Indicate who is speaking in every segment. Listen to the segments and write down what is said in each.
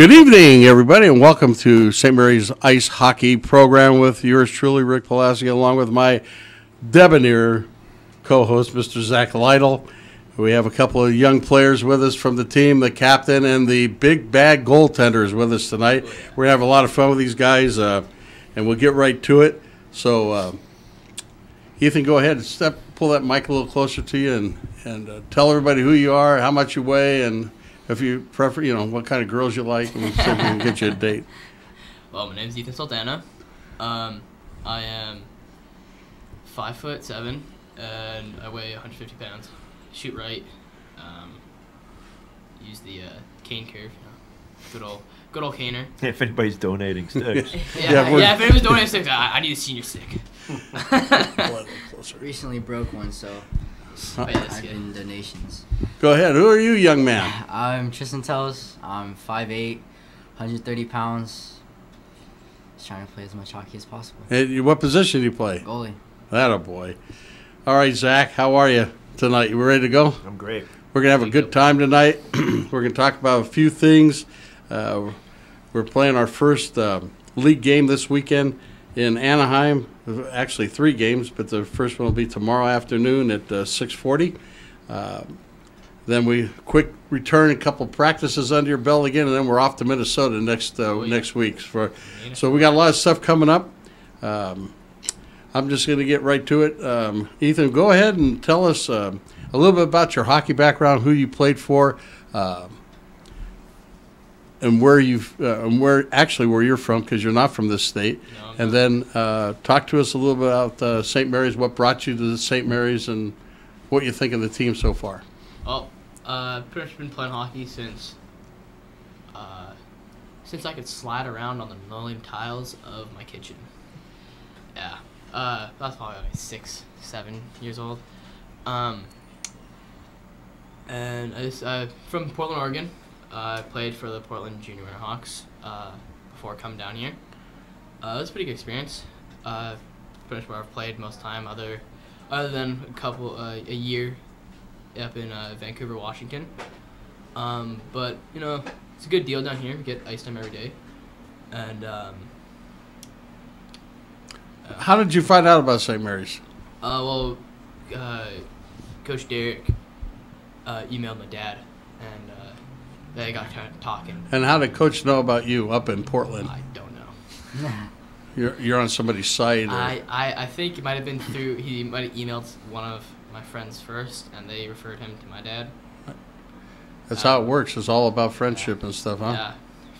Speaker 1: Good evening, everybody, and welcome to St. Mary's Ice Hockey Program with yours truly, Rick Pulaski, along with my debonair co-host, Mr. Zach Lytle. We have a couple of young players with us from the team, the captain and the big bad goaltenders with us tonight. We're going to have a lot of fun with these guys, and we'll get right to it. So, Ethan, go ahead and pull that mic a little closer to you and tell everybody who you are, how much you weigh, and if you prefer, what kind of girls you like, and see if we can get you a date.
Speaker 2: Well, my name is Ethan Sultana. I am 5'7", and I weigh 150 pounds. Shoot right. Use the cane curve. Good old caner.
Speaker 3: If anybody's donating sticks.
Speaker 2: yeah, if anybody's donating sticks, I need a senior stick.
Speaker 4: Recently broke one, so I've been donations.
Speaker 1: Go ahead. Who are you, young man?
Speaker 4: I'm Tristan Tells. I'm 5'8", 130 pounds. Just trying to play as much hockey as possible.
Speaker 1: And what position do you play?
Speaker 4: Goalie.
Speaker 1: That a boy. All right, Zach, how are you tonight? You ready to go?
Speaker 3: I'm great.
Speaker 1: We're going to have a good time tonight. We're going to talk about a few things. We're playing our first league game this weekend in Anaheim. Actually, 3 games, but the first one will be tomorrow afternoon at 6:40. Then we quick return, a couple practices under your belt again, and then we're off to Minnesota next week. So we got a lot of stuff coming up. I'm just going to get right to it. Ethan, go ahead and tell us a little bit about your hockey background, who you played for, and where you're from, because you're not from this state. No, and then talk to us a little bit about St. Mary's, what brought you to the St. Mary's, and what you think of the team so far.
Speaker 2: Well, pretty much been playing hockey since I could slide around on the linoleum tiles of my kitchen. Yeah, that's probably like 6, 7 years old. And I from Portland, Oregon. I played for the Portland Junior Winterhawks before coming down here. It was a pretty good experience. Pretty much where I've played most time, other than a year up in Vancouver, Washington. But it's a good deal down here. We get ice time every day. And
Speaker 1: how did you find out about St. Mary's?
Speaker 2: Well, Coach Derek emailed my dad, and they got talking.
Speaker 1: And how did Coach know about you up in Portland?
Speaker 2: I don't know.
Speaker 1: You're on somebody's site.
Speaker 2: I think it might have been through. He might have emailed one of my friends first, and they referred him to my dad.
Speaker 1: That's how it works. It's all about friendship and stuff, huh?
Speaker 2: Yeah,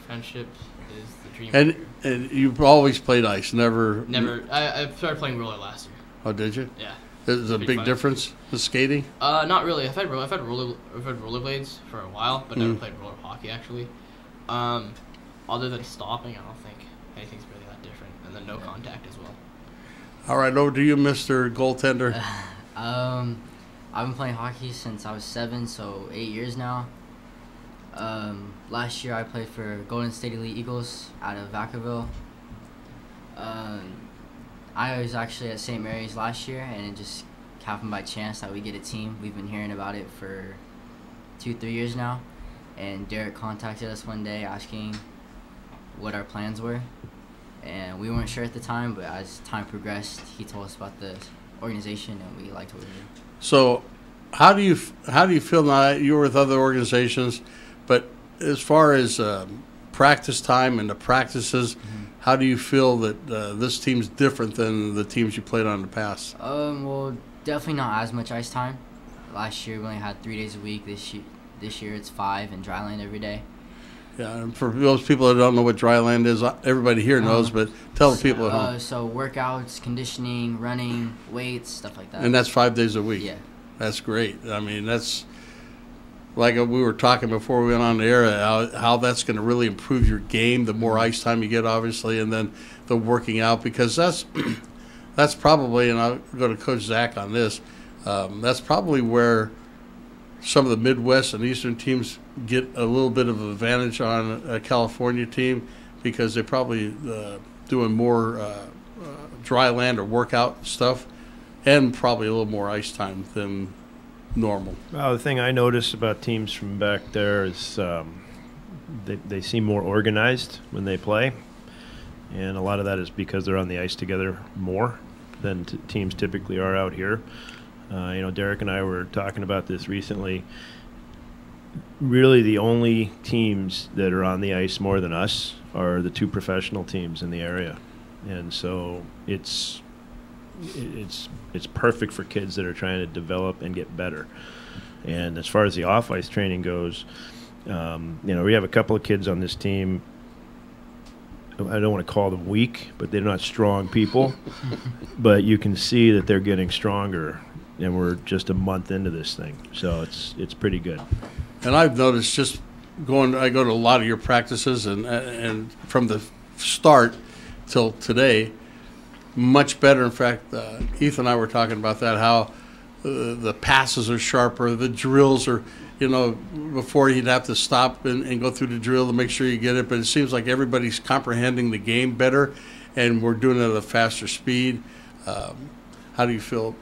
Speaker 2: friendship is the dream.
Speaker 1: And you've always played ice, never.
Speaker 2: I started playing roller last year.
Speaker 1: Oh, did you?
Speaker 2: Yeah.
Speaker 1: Is it a big difference with skating?
Speaker 2: Not really. I've had rollerblades for a while, but never played roller hockey actually. Other than stopping, I don't think anything's really that different, and then no contact as well.
Speaker 1: All right, over to you, Mr. Goaltender.
Speaker 4: I've been playing hockey since I was 7, so 8 years now. Last year I played for Golden State Elite Eagles out of Vacaville. I was actually at St. Mary's last year, and it just happened by chance that we get a team. We've been hearing about it for 2-3 years now, and Derek contacted us one day asking what our plans were, and we weren't sure at the time, but as time progressed, he told us about the organization, and we liked what we did.
Speaker 1: So how do you feel now that you're with other organizations, but as far as practice time and the practices, how do you feel that this team's different than the teams you played on in the past?
Speaker 4: Well, definitely not as much ice time. Last year we only had 3 days a week. This year it's 5 and dry land every day.
Speaker 1: Yeah, and for those people that don't know what dry land is, everybody here knows, but tell the people at home.
Speaker 4: So workouts, conditioning, running, weights, stuff like that.
Speaker 1: And that's 5 days a week?
Speaker 4: Yeah.
Speaker 1: That's great. I mean, that's like we were talking before we went on the air, how that's going to really improve your game, the more ice time you get, obviously, and then the working out, because that's probably, and I'll go to Coach Zach on this, that's probably where some of the Midwest and Eastern teams get a little bit of an advantage on a California team, because they're probably doing more dry land or workout stuff, and probably a little more ice time than normal.
Speaker 3: Well, the thing I noticed about teams from back there is they seem more organized when they play, and a lot of that is because they're on the ice together more than teams typically are out here. Derek and I were talking about this recently. Really, the only teams that are on the ice more than us are the two professional teams in the area, and so it's perfect for kids that are trying to develop and get better. And as far as the off-ice training goes, we have a couple of kids on this team. I don't want to call them weak, but they're not strong people. But you can see that they're getting stronger, and we're just a month into this thing, so it's pretty good.
Speaker 1: And I've noticed I go to a lot of your practices, and from the start till today, much better. In fact, Heath and I were talking about that, how the passes are sharper, the drills are, before you'd have to stop and go through the drill to make sure you get it, but it seems like everybody's comprehending the game better, and we're doing it at a faster speed. How do you feel?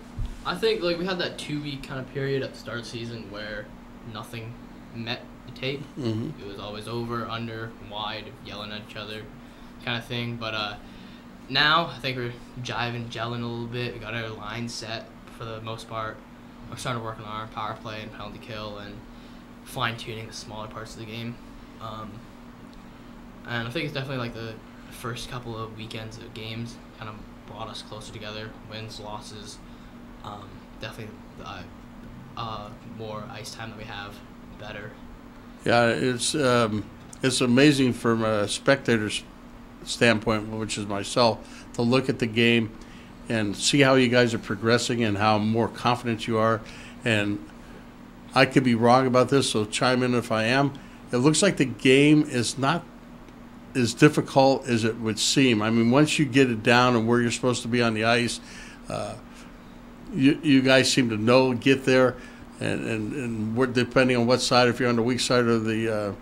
Speaker 2: I think we had that 2-week kind of period at the start of the season where nothing met the tape.
Speaker 1: Mm-hmm.
Speaker 2: It was always over, under, wide, yelling at each other kind of thing. But now I think we're gelling a little bit. We got our line set for the most part. We're starting to work on our power play and penalty kill and fine-tuning the smaller parts of the game. And I think it's definitely the first couple of weekends of games kind of brought us closer together. Wins, losses, definitely more ice time that we have, better.
Speaker 1: Yeah, it's amazing from a spectator's standpoint, which is myself, to look at the game and see how you guys are progressing and how more confident you are. And I could be wrong about this, so chime in if I am. It looks like the game is not as difficult as it would seem. I mean, once you get it down and where you're supposed to be on the ice, you guys seem to get there, and we're, depending on what side, if you're on the weak side or the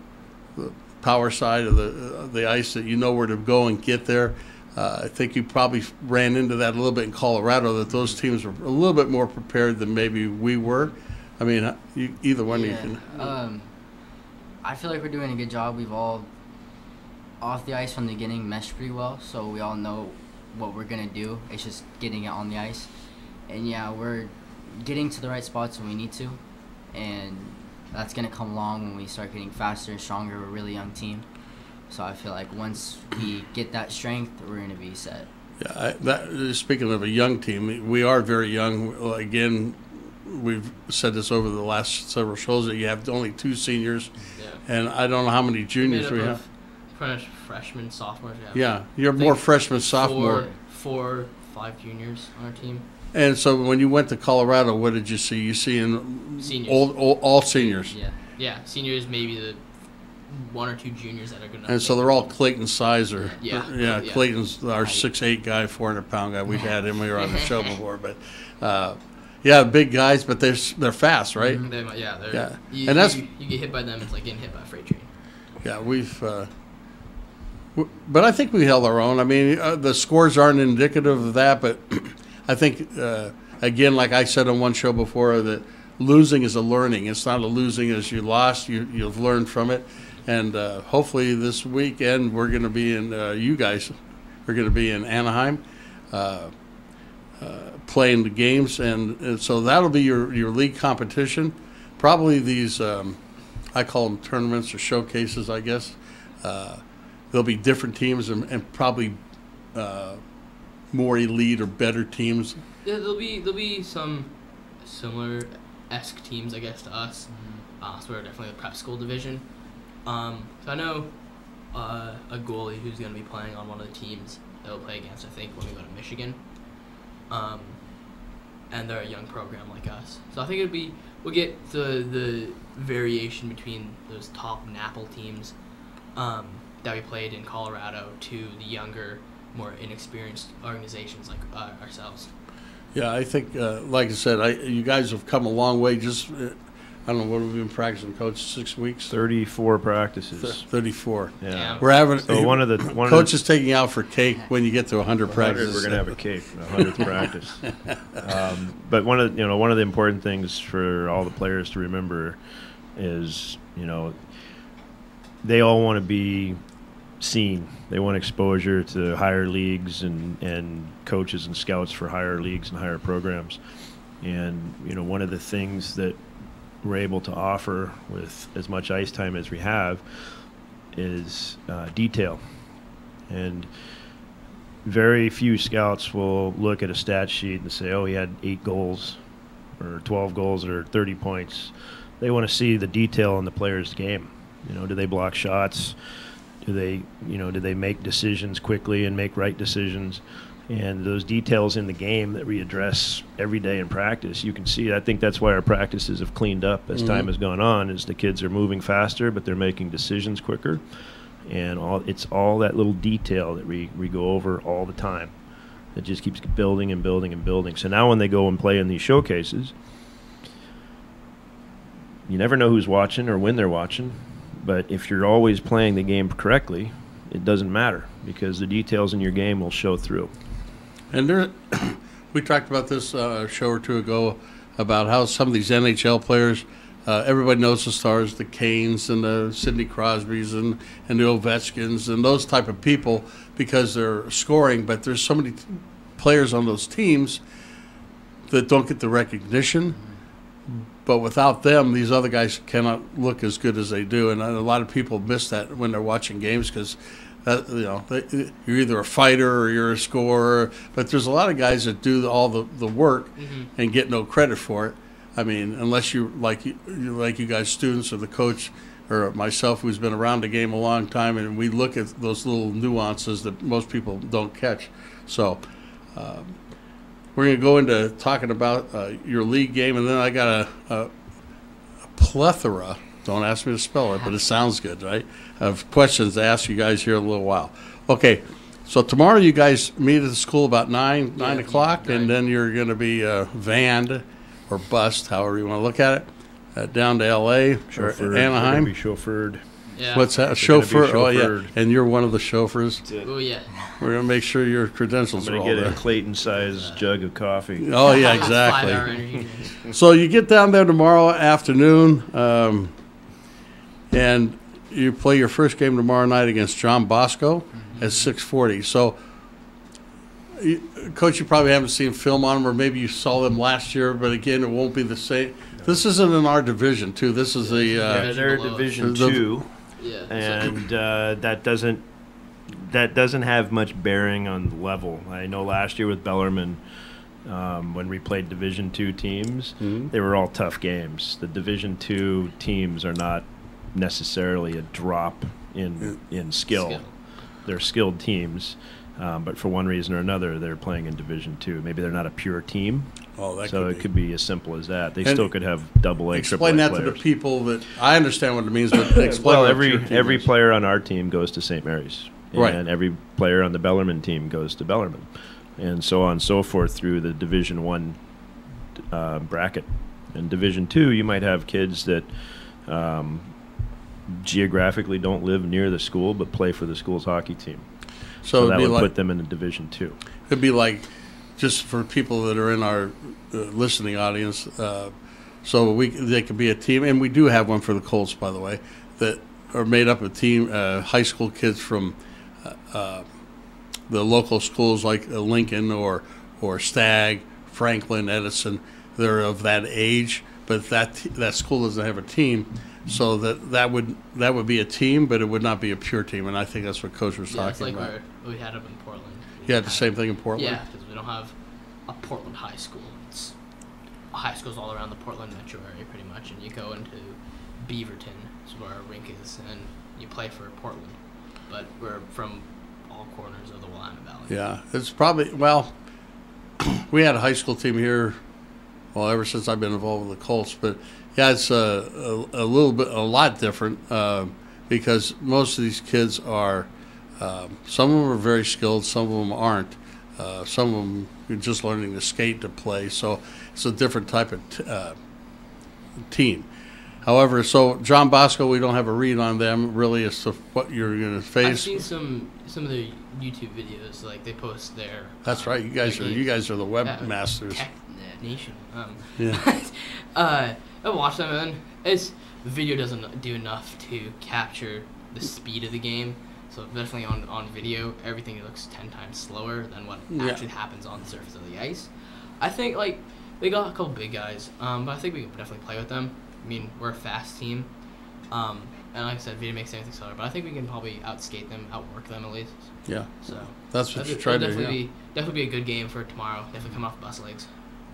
Speaker 1: power side of the ice, that you know where to go and get there. I think you probably ran into that a little bit in Colorado, that those teams were a little bit more prepared than maybe we were. I mean, either one you can.
Speaker 4: I feel like we're doing a good job. We've all, off the ice from the beginning, meshed pretty well, so we all know what we're going to do. It's just getting it on the ice. And, yeah, we're getting to the right spots when we need to, and that's going to come along when we start getting faster and stronger. We're a really young team. So I feel like once we get that strength, we're going to be set.
Speaker 1: Yeah, speaking of a young team, we are very young. Again, we've said this over the last several shows, that you have only 2 seniors, and I don't know how many juniors we have.
Speaker 2: Pretty much freshmen, sophomores.
Speaker 1: Yeah, you're more freshmen, sophomore.
Speaker 2: 4, 5 juniors on our team.
Speaker 1: And so when you went to Colorado, what did you see? You see
Speaker 2: seniors.
Speaker 1: all seniors.
Speaker 2: Yeah, seniors, maybe the 1 or 2 juniors that are going to.
Speaker 1: And so they're all Clayton size, or
Speaker 2: yeah.
Speaker 1: Clayton's our 6'8" guy, 400-pound guy. We've had him. We were on the show before, but big guys, but they're fast, right?
Speaker 2: Mm-hmm. You get hit by them. It's like getting hit by a freight train.
Speaker 1: Yeah, but I think we held our own. I mean, the scores aren't indicative of that, but I think again, like I said on one show before, that losing is a learning. It's not a losing as you lost. You've learned from it. And hopefully this weekend we're going to be in, you guys are going to be in Anaheim playing the games. And so that'll be your league competition. Probably these, I call them tournaments or showcases, I guess. There'll be different teams and probably more elite or better teams.
Speaker 2: Yeah, there'll be some similar-esque teams, I guess, to us. So we're definitely the prep school division. So I know a goalie who's going to be playing on one of the teams that we'll play against, I think, when we go to Michigan. And they're a young program like us. So I think we'll get the variation between those top NAPL teams that we played in Colorado to the younger, more inexperienced organizations like ourselves. Yeah,
Speaker 1: I think, like I said, you guys have come a long way. Just, I don't know, what have we been practicing, Coach? 6 weeks?
Speaker 3: 34 practices.
Speaker 1: 34.
Speaker 3: Yeah.
Speaker 1: We're having.
Speaker 3: So
Speaker 1: Coach is taking out for cake when you get to 100 practices.
Speaker 3: We're going to have a cake, 100th practice. But one of the important things for all the players to remember is, they all want to be seen. They want exposure to higher leagues and coaches and scouts for higher leagues and higher programs. And, one of the things that we're able to offer with as much ice time as we have is detail. And very few scouts will look at a stat sheet and say, oh, he had 8 goals or 12 goals or 30 points. They want to see the detail in the player's game. Do they block shots? Do they make decisions quickly and make right decisions? And those details in the game that we address every day in practice, you can see. I think that's why our practices have cleaned up as time has gone on, is the kids are moving faster, but they're making decisions quicker. And it's all that little detail that we go over all the time. It just keeps building and building and building. So now when they go and play in these showcases, you never know who's watching or when they're watching. But if you're always playing the game correctly, it doesn't matter, because the details in your game will show through.
Speaker 1: And we talked about this a show or two ago about how some of these NHL players, everybody knows the stars, the Canes and the Sidney Crosbys and the Ovechkins and those type of people, because they're scoring. But there's so many players on those teams that don't get the recognition. But without them, these other guys cannot look as good as they do. And a lot of people miss that when they're watching games, because you're either a fighter or you're a scorer. But there's a lot of guys that do all the work and get no credit for it. I mean, unless you like you guys, students, or the coach, or myself, who's been around the game a long time, and we look at those little nuances that most people don't catch. So we're going to go into talking about your league game, and then I got a plethora, don't ask me to spell it, but it sounds good, right, of questions to ask you guys here in a little while. Okay, so tomorrow you guys meet at the school about 9 o'clock, and then you're going to be vanned or bused, however you want to look at it, down to L.A. or Anaheim.
Speaker 3: Be chauffeured.
Speaker 2: Yeah.
Speaker 1: What's that? Chauffeur? Oh, yeah. And you're one of the chauffeurs?
Speaker 2: Oh, yeah.
Speaker 1: We're going to make sure your credentials
Speaker 3: I'm
Speaker 1: are all
Speaker 3: going to
Speaker 1: there.
Speaker 3: get a Clayton-sized jug of coffee.
Speaker 1: Oh, yeah, exactly. So you get down there tomorrow afternoon, and you play your first game tomorrow night against John Bosco at 6:40. So, Coach, you probably haven't seen film on them, or maybe you saw them last year, but again, it won't be the same. This isn't in our division, too. This is
Speaker 3: They're Division 2.
Speaker 2: Yeah.
Speaker 3: And that doesn't have much bearing on the level. I know last year with Bellarmine, when we played Division 2 teams, they were all tough games. The Division 2 teams are not necessarily a drop in skill. They're skilled teams, but for one reason or another, they're playing in Division 2. Maybe they're not a pure team.
Speaker 1: Oh,
Speaker 3: so it could be as simple as that. They
Speaker 1: And
Speaker 3: still could have double A, triple A
Speaker 1: explain that
Speaker 3: players.
Speaker 1: to the people that I understand what it means, but explain.
Speaker 3: Well,
Speaker 1: what
Speaker 3: every
Speaker 1: your team is.
Speaker 3: player on our team goes to St. Mary's,
Speaker 1: Right.
Speaker 3: and every player on the Bellarmine team goes to Bellarmine, and so on and so forth through the Division 1 bracket. In Division 2, you might have kids that geographically don't live near the school but play for the school's hockey team. So that would put them in a Division 2.
Speaker 1: It'd be like, just for people that are in our listening audience, so they could be a team, and we do have one for the Colts, by the way, that are made up of team high school kids from the local schools like Lincoln or Stagg, Franklin, Edison. They're of that age, but that school doesn't have a team, so that would be a team, but it would not be a pure team, and I think that's what Coach was talking
Speaker 2: it's like
Speaker 1: about.
Speaker 2: where we had up in Portland.
Speaker 1: You had the same thing in Portland?
Speaker 2: Yeah, because we don't have a Portland high school. It's high schools all around the Portland metro area, pretty much, and you go into Beaverton, is where our rink is, and you play for Portland. But we're from all corners of the Willamette Valley.
Speaker 1: Yeah, it's probably, well, we had a high school team here, well, ever since I've been involved with the Colts, but yeah, it's a lot different because most of these kids are, some of them are very skilled, some of them aren't. Some of them are just learning to skate to play, so it's a different type of team. However, so John Bosco, we don't have a read on them really as to what you're going to face.
Speaker 2: I've seen some of the YouTube videos, like they post their.
Speaker 1: That's right. You guys are the webmasters.
Speaker 2: Tech Nation.
Speaker 1: Yeah.
Speaker 2: I watch them, and the video doesn't do enough to capture the speed of the game. So definitely on video, everything looks 10 times slower than what actually happens on the surface of the ice. I think like they got a couple big guys, but I think we can definitely play with them. I mean, we're a fast team, and like I said, video makes everything slower. But I think we can probably outskate them, outwork them at least.
Speaker 1: Yeah.
Speaker 2: So
Speaker 1: that's what you try to do.
Speaker 2: Definitely be a good game for tomorrow. Definitely come off bus legs.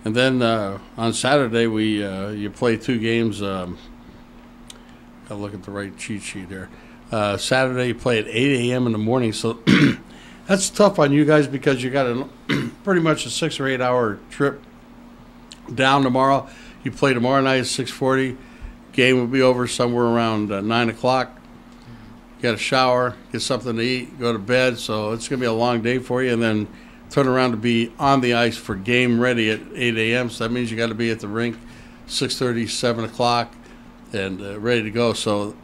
Speaker 1: And then on Saturday you play 2 games. Gotta look at the right cheat sheet here. Saturday you play at 8 a.m. in the morning, so that's tough on you guys because you got pretty much a 6 or 8 hour trip down tomorrow. You play tomorrow night at 6:40. Game will be over somewhere around 9 o'clock. You got to shower, get something to eat, go to bed. So it's going to be a long day for you, and then turn around to be on the ice for game ready at 8 a.m. So that means you got to be at the rink 6:30, 7 o'clock, and ready to go. So.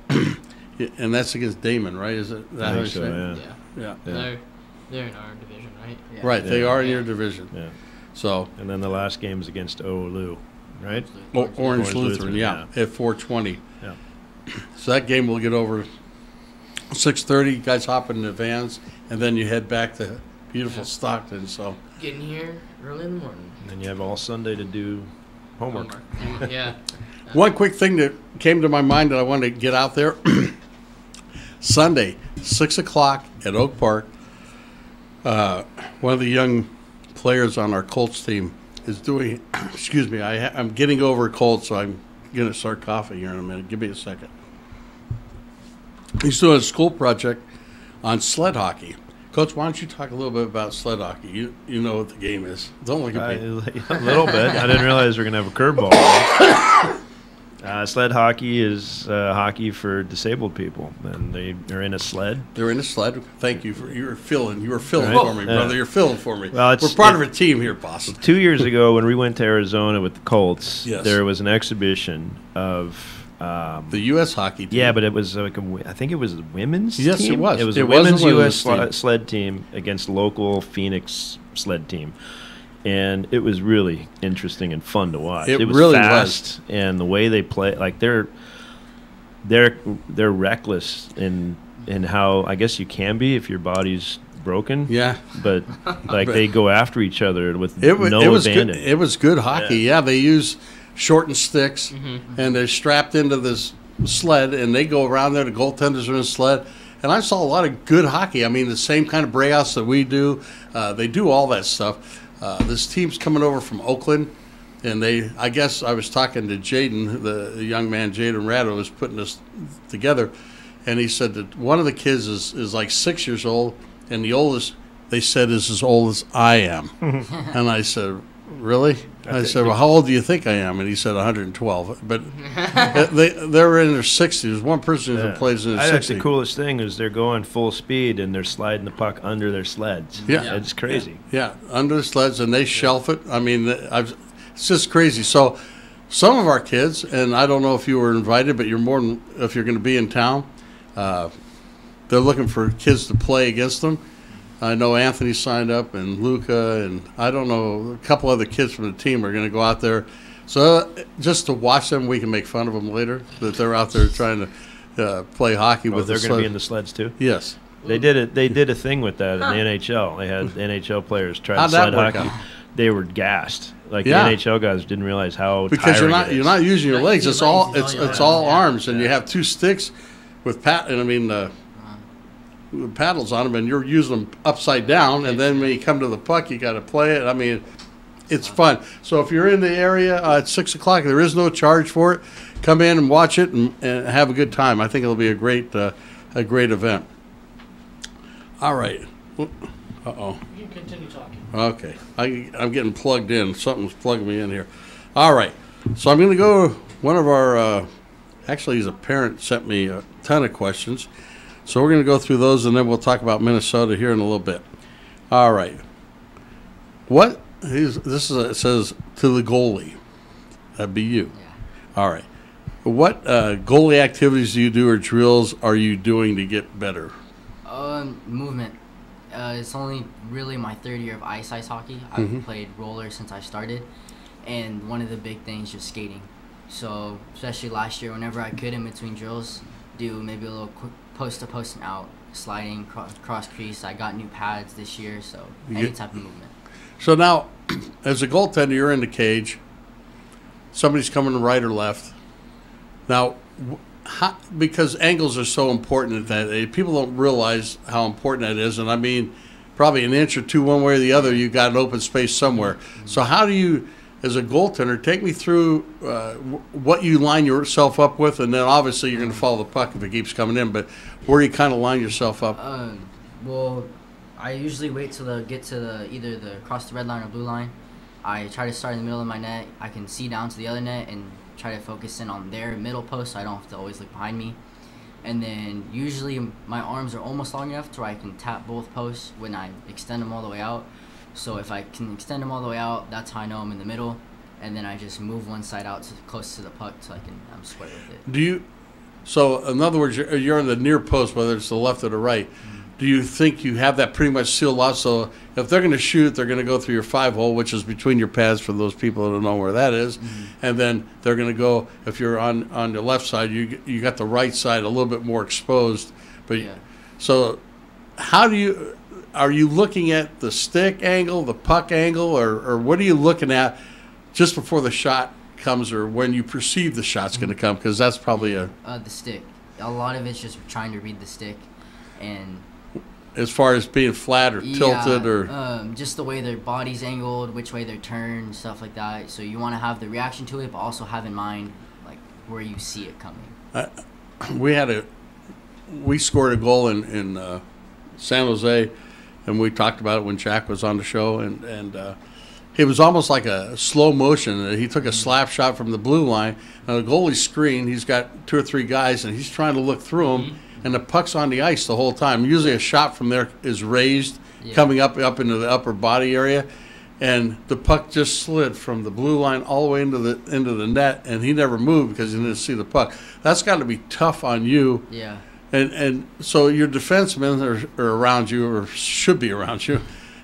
Speaker 1: And that's against Damon, right? Is it that how you say?
Speaker 2: Yeah. They're in our division, right?
Speaker 1: Yeah. Right, they are in your division.
Speaker 3: Yeah.
Speaker 1: So.
Speaker 3: And then the last game is against Oulu, right?
Speaker 1: Orange Lutheran, at 4:20.
Speaker 3: Yeah.
Speaker 1: So that game will get over 6:30. You guys hop in the vans, and then you head back to beautiful Stockton. So.
Speaker 2: Getting here early in the morning.
Speaker 3: And then you have all Sunday to do homework.
Speaker 2: Yeah.
Speaker 1: One quick thing that came to my mind that I wanted to get out there. Sunday, 6 o'clock at Oak Park. One of the young players on our Colts team is doing, excuse me, I'm getting over a cold, so I'm going to start coughing here in a minute. Give me a second. He's doing a school project on sled hockey. Coach, why don't you talk a little bit about sled hockey? You know what the game is. Don't look at me.
Speaker 3: A little bit. I didn't realize we were going to have a curveball. Sled hockey is hockey for disabled people, and they are in a sled.
Speaker 1: They're in a sled. Thank you you were filling
Speaker 3: right.
Speaker 1: for me, brother. You're filling for me.
Speaker 3: Well,
Speaker 1: we're part of a team here, boss.
Speaker 3: 2 years ago, when we went to Arizona with the Colts,
Speaker 1: yes.
Speaker 3: There was an exhibition of
Speaker 1: the U.S. hockey team.
Speaker 3: Yeah, but it was like I think it was a women's team.
Speaker 1: Yes, it was.
Speaker 3: It was a women's U.S. sled team against local Phoenix sled team. And it was really interesting and fun to watch. It was
Speaker 1: really
Speaker 3: fast, and the way they play, like they're reckless in how I guess you can be if your body's broken.
Speaker 1: Yeah,
Speaker 3: but like they go after each other with no
Speaker 1: Good.
Speaker 3: abandon.
Speaker 1: It was good hockey. Yeah, they use shortened sticks, and they're strapped into this sled, and they go around there. The goaltenders are in a sled. And I saw a lot of good hockey. I mean, the same kind of breakouts that we do. They do all that stuff. This team's coming over from Oakland, and I guess I was talking to Jaden, the young man, Jaden Ratto, was putting this together, and he said that one of the kids is like 6 years old, and the oldest, they said, is as old as I am. And I said, really? I said, well, how old do you think I am? And he said 112. But they're in their 60s. There's one person who plays in their 60s.
Speaker 3: I think the coolest thing is they're going full speed and they're sliding the puck under their sleds.
Speaker 1: Yeah.
Speaker 3: It's crazy.
Speaker 1: Yeah, under the sleds, and they shelf it. I mean, it's just crazy. So some of our kids, and I don't know if you were invited, but you're more than, if you're going to be in town, they're looking for kids to play against them. I know Anthony signed up, and Luca, and I don't know, a couple other kids from the team are going to go out there. So just to watch them, we can make fun of them later, that they're out there trying to play hockey with
Speaker 3: they're going to be in the sleds too?
Speaker 1: Yes.
Speaker 3: They did a thing with that in the NHL. They had NHL players try
Speaker 1: How'd
Speaker 3: sled
Speaker 1: that work
Speaker 3: hockey.
Speaker 1: out?
Speaker 3: They were gassed. Like
Speaker 1: Yeah.
Speaker 3: the NHL guys didn't realize how
Speaker 1: Because
Speaker 3: tiring
Speaker 1: you're not using your legs. It's all
Speaker 2: Yeah.
Speaker 1: arms, and you have two sticks with paddles on them, and you're using them upside down, and then when you come to the puck, you got to play it. I mean, it's fun. So if you're in the area at 6 o'clock, there is no charge for it. Come in and watch it and have a good time. I think it'll be a great event. All right. Uh-oh.
Speaker 2: You can continue talking.
Speaker 1: Okay. I'm getting plugged in. Something's plugging me in here. All right. So I'm going to go, one of our, actually, he's a parent, sent me a ton of questions. So we're going to go through those, and then we'll talk about Minnesota here in a little bit. All right. It says to the goalie. That'd be you.
Speaker 4: Yeah.
Speaker 1: All right. What goalie activities do you do or drills are you doing to get better?
Speaker 4: Movement. It's only really my third year of ice hockey. I've played roller since I started, and one of the big things is just skating. So especially last year, whenever I could in between drills, do maybe a little post to post and out, sliding, cross crease. I got new pads this year, so any type of movement.
Speaker 1: So now, as a goaltender, you're in the cage. Somebody's coming right or left. Now, because angles are so important that people don't realize how important that is. And I mean, probably an inch or two one way or the other, you got an open space somewhere. So how do you, as a goaltender, take me through what you line yourself up with, and then obviously you're going to follow the puck if it keeps coming in, but where you kind of line yourself up?
Speaker 4: Well, I usually wait till get to either the cross the red line or blue line. I try to start in the middle of my net. I can see down to the other net and try to focus in on their middle post so I don't have to always look behind me. And then usually my arms are almost long enough to where I can tap both posts when I extend them all the way out. So if I can extend them all the way out, that's how I know I'm in the middle. And then I just move one side out close to the puck so I'm square with it.
Speaker 1: So in other words, you're on the near post, whether it's the left or the right. Do you think you have that pretty much sealed off? So if they're going to shoot, they're going to go through your 5-hole, which is between your pads for those people that don't know where that is. And then they're going to go, if you're on the left side, you got the right side a little bit more exposed. But so are you looking at the stick angle, the puck angle, or what are you looking at just before the shot comes or when you perceive the shot's going to come? Because that's probably the
Speaker 4: stick. A lot of it's just trying to read the stick, and
Speaker 1: as far as being flat or tilted or
Speaker 4: just the way their body's angled, which way they're turned, stuff like that. So you want to have the reaction to it, but also have in mind like where you see it coming.
Speaker 1: We scored a goal in San Jose, and we talked about it when Jack was on the show, and it was almost like a slow motion. He took a slap shot from the blue line, and the goalie's screen, he's got 2 or 3 guys, and he's trying to look through them, and the puck's on the ice the whole time. Usually a shot from there is raised, coming up into the upper body area, and the puck just slid from the blue line all the way into the net, and he never moved because he didn't see the puck. That's got to be tough on you.
Speaker 4: Yeah.
Speaker 1: And so your defensemen are around you, or should be around you.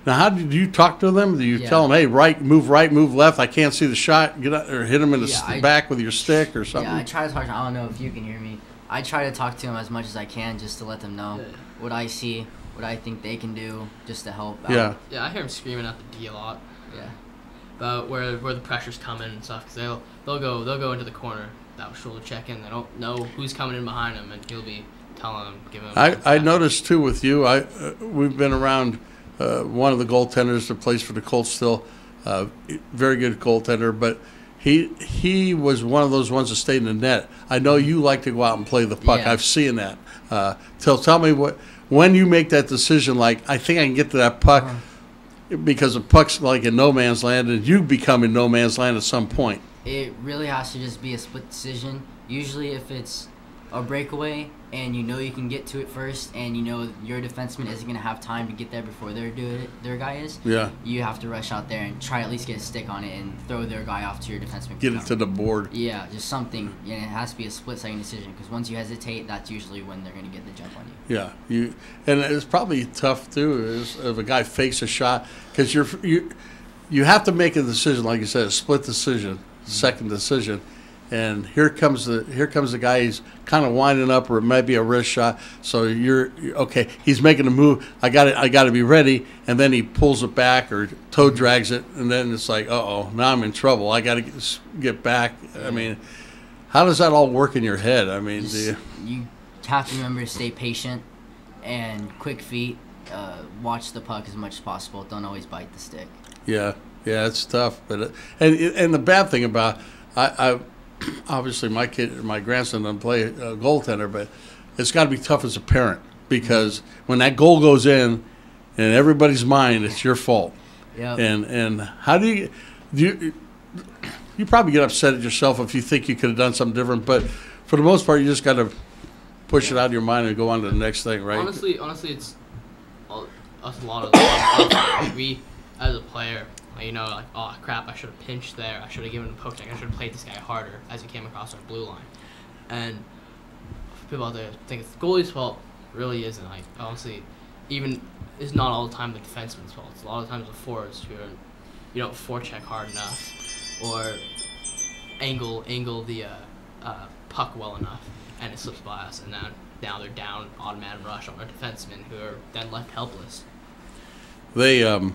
Speaker 1: Now, how do you talk to them? Do you tell them, hey, right, move left, I can't see the shot, get out, or hit them in the back with your stick or something?
Speaker 4: Yeah, I try to talk to them. I don't know if you can hear me. I try to talk to them as much as I can just to let them know what I see, what I think they can do, just to help out.
Speaker 2: Yeah, I hear them screaming at the D a lot.
Speaker 4: Yeah.
Speaker 2: About where the pressure's coming and stuff, because they'll go into the corner, that shoulder check in. They don't know who's coming in behind them, and he'll be telling them, giving them.
Speaker 1: I noticed too with you. We've been around one of the goaltenders that plays for the Colts still, very good goaltender, but he was one of those ones that stayed in the net. I know you like to go out and play the puck.
Speaker 4: Yeah.
Speaker 1: I've seen that. Tell me when you make that decision, like, I think I can get to that puck, because the puck's like in no man's land, and you become in no man's land at some point.
Speaker 4: It really has to just be a split decision. Usually if it's a breakaway and you know you can get to it first, and you know your defenseman isn't going to have time to get there before their guy is, you have to rush out there and try at least get a stick on it and throw their guy off to your defenseman.
Speaker 1: Get it to the board.
Speaker 4: Yeah, just something. Yeah, it has to be a split-second decision, because once you hesitate, that's usually when they're going to get the jump on you.
Speaker 1: Yeah, and it's probably tough too if a guy fakes a shot, because you have to make a decision, like you said, a split decision, second decision. And here comes the guy. He's kind of winding up, or it might be a wrist shot. So you're okay. He's making a move. I got to be ready. And then he pulls it back or toe drags it, and then it's like, now I'm in trouble. I got to get back. I mean, how does that all work in your head? I mean,
Speaker 4: you have to remember to stay patient and quick feet. Watch the puck as much as possible. Don't always bite the stick.
Speaker 1: Yeah, it's tough. But and the bad thing about I obviously my grandson doesn't play goaltender, but it's got to be tough as a parent, because when that goal goes in everybody's mind, it's your fault.
Speaker 4: Yep.
Speaker 1: And how do you probably get upset at yourself if you think you could have done something different, but for the most part you just got to push it out of your mind and go on to the next thing, right?
Speaker 2: Honestly, it's us a lot of we as a player. Like, oh, crap, I should have pinched there. I should have given him a poke check. I should have played this guy harder as he came across our blue line. And people out there think it's the goalie's fault. It really isn't. Like, honestly, even it's not all the time the defenseman's fault. It's a lot of times the forwards who you don't forecheck hard enough or angle the puck well enough, and it slips by us. And then now they're down odd man rush on our defensemen who are then left helpless.
Speaker 1: They and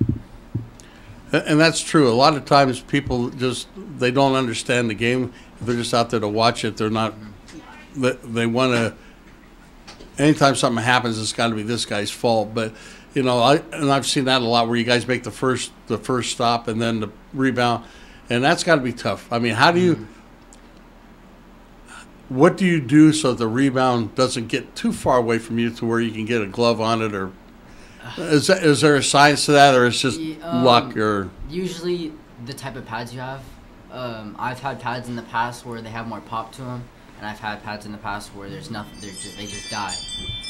Speaker 1: that's true. A lot of times people they don't understand the game. If they're just out there to watch it, they're not. They want to. Anytime something happens, it's got to be this guy's fault. But I've seen that a lot where you guys make the first stop and then the rebound, and that's got to be tough. I mean, how do you? What do you do so that the rebound doesn't get too far away from you to where you can get a glove on it, or is there a science to that, or it's just luck? Or
Speaker 4: usually the type of pads you have. I've had pads in the past where they have more pop to them, and I've had pads in the past where there's nothing. They just die.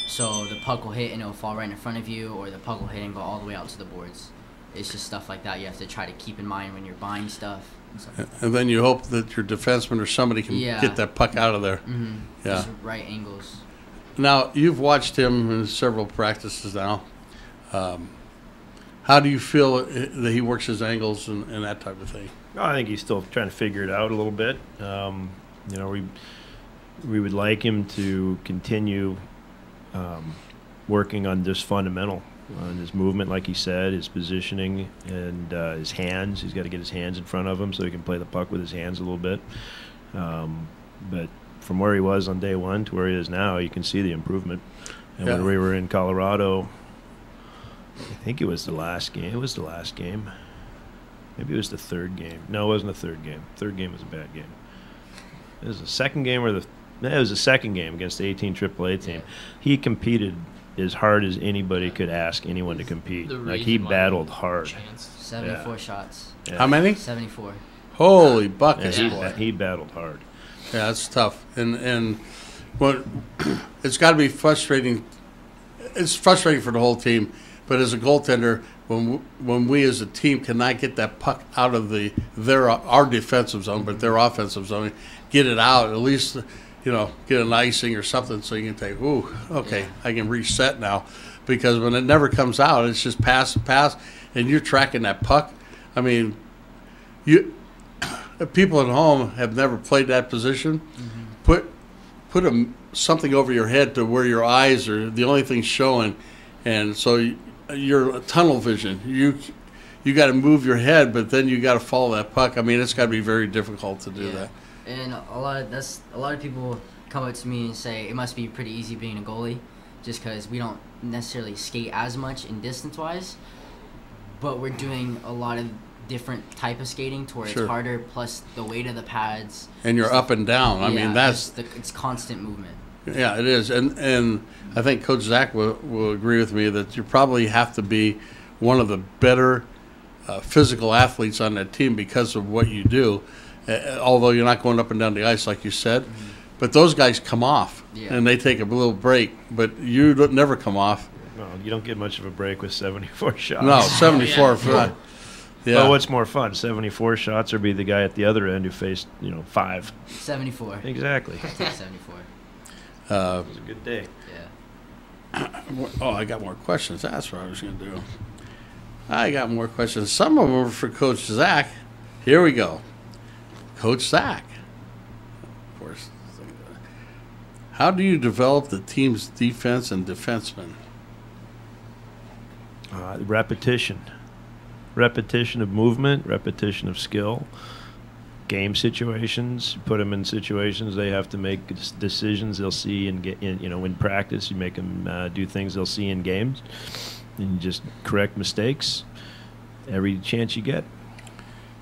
Speaker 4: So the puck will hit and it'll fall right in front of you, or the puck will hit and go all the way out to the boards. It's just stuff like that you have to try to keep in mind when you're buying stuff.
Speaker 1: And then you hope that your defenseman or somebody can get that puck out of there.
Speaker 4: Mm-hmm.
Speaker 1: Yeah.
Speaker 4: Just right angles.
Speaker 1: Now, you've watched him in several practices now. How do you feel that he works his angles and that type of thing?
Speaker 3: I think he's still trying to figure it out a little bit. We would like him to continue working on this fundamental, on his movement, like he said, his positioning, and his hands. He's got to get his hands in front of him so he can play the puck with his hands a little bit. But from where he was on day one to where he is now, you can see the improvement. And when we were in Colorado, I think it was the last game. It was the last game. Maybe it was the third game. No, it wasn't the third game. Third game was a bad game. It was the second game it was the second game against the 18 AAA team. He competed as hard as anybody could ask anyone to compete. Like, he battled hard.
Speaker 4: 74 shots.
Speaker 1: Yeah. How many?
Speaker 4: 74.
Speaker 1: Holy buckets,
Speaker 3: boy. He battled hard.
Speaker 1: Yeah, that's tough. And it's got to be frustrating. It's frustrating for the whole team. But as a goaltender, when we as a team cannot get that puck out of our defensive zone, but their offensive zone, get it out, at least, get an icing or something so you can take, I can reset now. Because when it never comes out, it's just pass, and you're tracking that puck. I mean, people at home have never played that position. Mm-hmm. Put something over your head to where your eyes are the only thing showing, and so you're tunnel vision. You got to move your head, but then you got to follow that puck. I mean, it's got to be very difficult to do that.
Speaker 4: And a lot of people come up to me and say it must be pretty easy being a goalie, just because we don't necessarily skate as much in distance-wise, but we're doing a lot of different type of skating to where it's harder, plus the weight of the pads. And you're
Speaker 1: up and down. I mean,
Speaker 4: it's constant movement.
Speaker 1: Yeah, it is. And I think Coach Zach will agree with me that you probably have to be one of the better physical athletes on that team because of what you do, although you're not going up and down the ice like you said. Mm-hmm. But those guys come off, and they take a little break. But you never come off.
Speaker 3: No, you don't get much of a break with 74 shots.
Speaker 1: No, 74 for that. Yeah.
Speaker 3: Well, what's more fun, 74 shots or be the guy at the other end who faced, 5?
Speaker 4: 74.
Speaker 3: Exactly.
Speaker 4: 74.
Speaker 3: It was a good day.
Speaker 4: Yeah.
Speaker 1: I got more questions. That's what I was going to do. I got more questions. Some of them are for Coach Zach. Here we go. Coach Zach. Of course. How do you develop the team's defense and defensemen?
Speaker 3: Repetition. Repetition of movement, repetition of skill. Game situations, put them in situations they have to make decisions they'll see in practice. You make them do things they'll see in games, and you just correct mistakes every chance you get.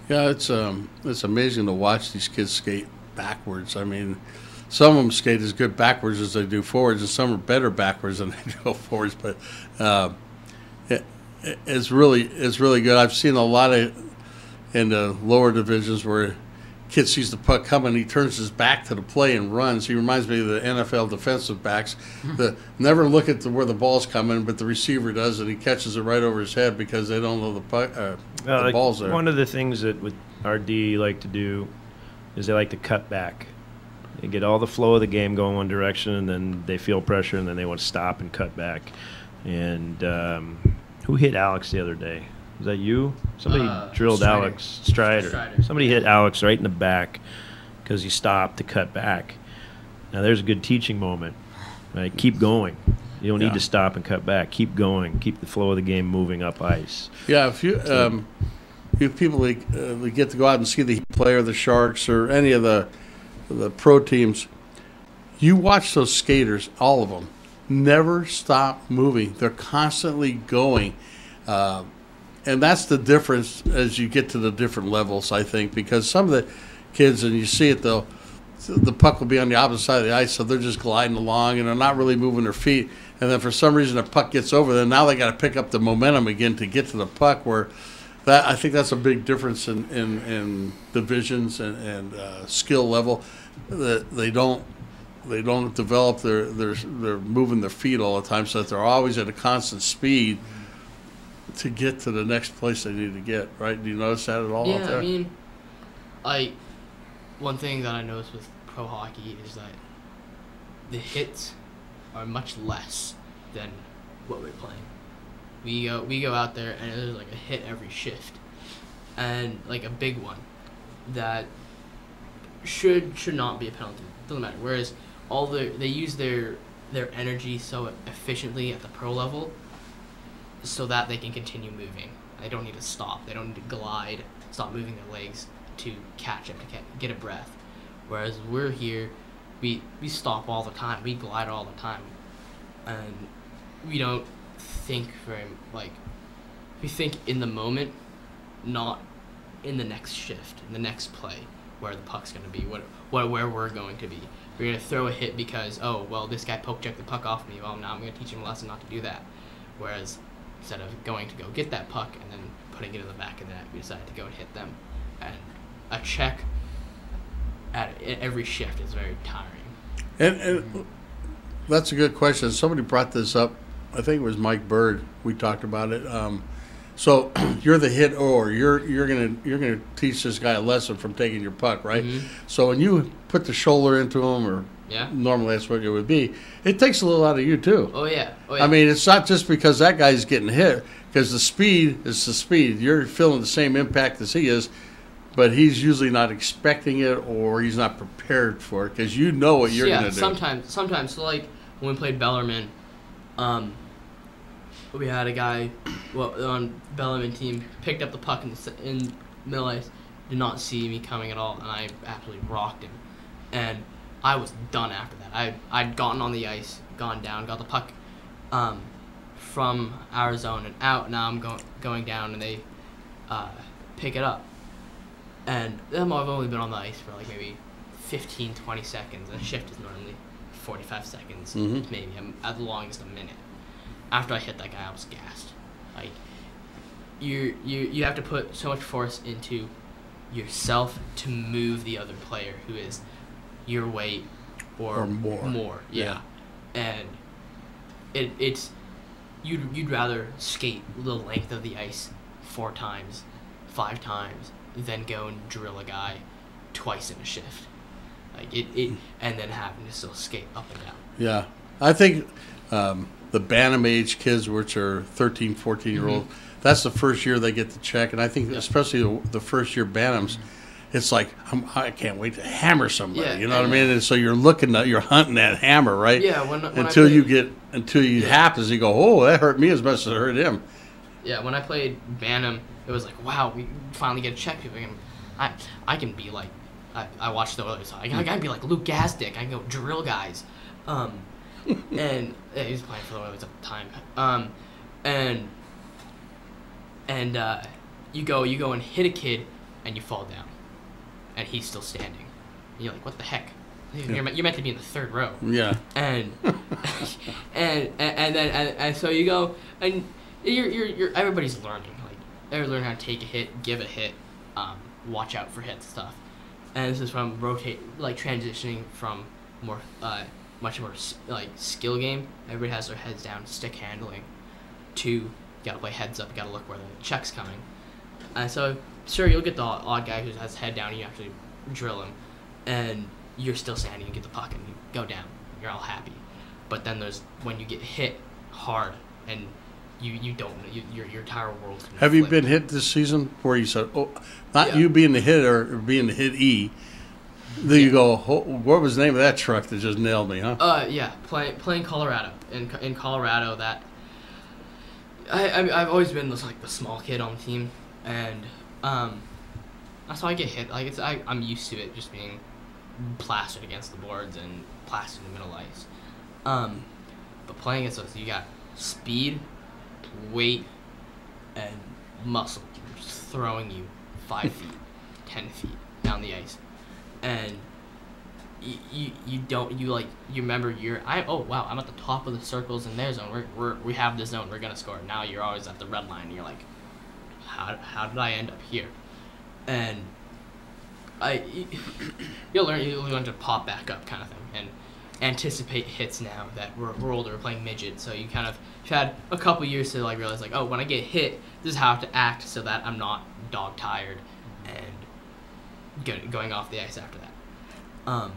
Speaker 1: Yeah, it's amazing to watch these kids skate backwards. I mean, some of them skate as good backwards as they do forwards, and some are better backwards than they do forwards. But it's really good. I've seen a lot of in the lower divisions where kid sees the puck coming, he turns his back to the play and runs. He reminds me of the NFL defensive backs that never look at where the ball's coming, but the receiver does, and he catches it right over his head because they don't know the puck, the ball's there.
Speaker 3: One of the things that with our D like to do is they like to cut back. They get all the flow of the game going one direction, and then they feel pressure, and then they want to stop and cut back. And who hit Alex the other day? Was that you? Somebody drilled
Speaker 2: Strider.
Speaker 3: Alex Strider. Somebody hit Alex right in the back because he stopped to cut back. Now there's a good teaching moment. Right? Keep going. You don't
Speaker 1: Yeah.
Speaker 3: need to stop and cut back. Keep going. Keep the flow of the game moving up ice.
Speaker 1: Yeah, if people get to go out and see the Heat play or the Sharks or any of the pro teams, you watch those skaters, all of them, never stop moving. They're constantly going. And that's the difference as you get to the different levels, I think, because some of the kids, and you see it, though, the puck will be on the opposite side of the ice, so they're just gliding along, and they're not really moving their feet. And then for some reason the puck gets over them. Now they got to pick up the momentum again to get to the puck, where I think that's a big difference in divisions and skill level. That they don't develop they're moving their feet all the time, so that they're always at a constant speed to get to the next place they need to get, right? Do you notice that at all out there?
Speaker 2: Yeah, I mean, one thing that I noticed with pro hockey is that the hits are much less than what we're playing. We go out there and there's like a hit every shift, and like a big one that should not be a penalty. Doesn't matter. Whereas they use their energy so efficiently at the pro level, so that they can continue moving. They don't need to stop. They don't need to glide, stop moving their legs to catch up, to get a breath. Whereas we're here, we stop all the time. We glide all the time. And we don't think we think in the moment, not in the next shift, in the next play, where the puck's going to be, where we're going to be. We're going to throw a hit because, oh, well, this guy poke-checked the puck off me. Well, now I'm going to teach him a lesson not to do that. Whereas instead of going to go get that puck and then putting it in the back of the net, we decided to go and hit them. And a check at every shift is very tiring.
Speaker 1: And that's a good question. Somebody brought this up. I think it was Mike Bird. We talked about it. So you're the hit, or you're gonna teach this guy a lesson from taking your puck, right? Mm-hmm. So when you put the shoulder into him, or normally that's what it would be, it takes a little out of you too.
Speaker 2: Oh yeah.
Speaker 1: I mean, it's not just because that guy's getting hit, because the speed is the speed. You're feeling the same impact as he is, but he's usually not expecting it, or he's not prepared for it, because you know what you're going to do.
Speaker 2: Sometimes. So like when we played Bellarmine, we had a guy on Bellarmine team picked up the puck in middle ice, did not see me coming at all, and I absolutely rocked him. And I was done after that. I'd gotten on the ice, gone down, got the puck from our zone and out. Now I'm going down, and they pick it up. And I've only been on the ice for like maybe 15, 20 seconds, and a shift is normally 45 seconds, maybe at the longest a minute. After I hit that guy, I was gassed. Like you have to put so much force into yourself to move the other player who is your weight or more. Yeah. And it's you'd rather skate the length of the ice 4 times, 5 times, than go and drill a guy twice in a shift. Like it and then having to still skate up and down.
Speaker 1: Yeah. I think the Bantam age kids, which are 13, 14-year-old, that's the first year they get the check. And I think especially the first year Bantams, it's like, I can't wait to hammer somebody.
Speaker 2: Yeah,
Speaker 1: you know what I mean? And so you're hunting that hammer, right?
Speaker 2: Yeah. When
Speaker 1: until you happens, you go, oh, that hurt me as much as it hurt him.
Speaker 2: Yeah. When I played Bantam, it was like, wow, we finally get a check. I can be like, I watched the Oilers. I can be like Luke Gasdick. I can go drill guys. And he was playing for the Oilers at the time. And you go and hit a kid, and you fall down, and he's still standing. And you're like, what the heck? You're meant to be in the 3rd row. Yeah. And and so you go, and you're everybody's learning. Like they're learning how to take a hit, give a hit, watch out for hits, stuff. And this is from transitioning from more much more like skill game. Everybody has their heads down, stick handling. To you gotta play heads up. You gotta look where the check's coming. And so sure, you'll get the odd guy who has his head down. And you actually drill him, and you're still standing. You get the puck and you go down. You're all happy. But then there's when you get hit hard and you don't your entire world.
Speaker 1: Have you been hit this season where you said, oh, not you being the hitter or being the hitee, Then you go, what was the name of that truck that just nailed me, huh?
Speaker 2: Yeah, playing Colorado. In Colorado, that I've always been this, like, the small kid on the team, and that's how I get hit. Like, I'm used to it just being plastered against the boards and plastered in the middle ice. But playing against those, you got speed, weight, and muscle just throwing you 5 feet, 10 feet down the ice, and you remember I'm at the top of the circles in their zone. We have the zone. We're gonna score. Now you're always at the red line. And you're like, how did I end up here? And you'll learn to pop back up kind of thing and anticipate hits now that we're older, we're playing midget. So you've had a couple years to, like, realize, like, oh, when I get hit, this is how I have to act so that I'm not dog tired and going off the ice after that.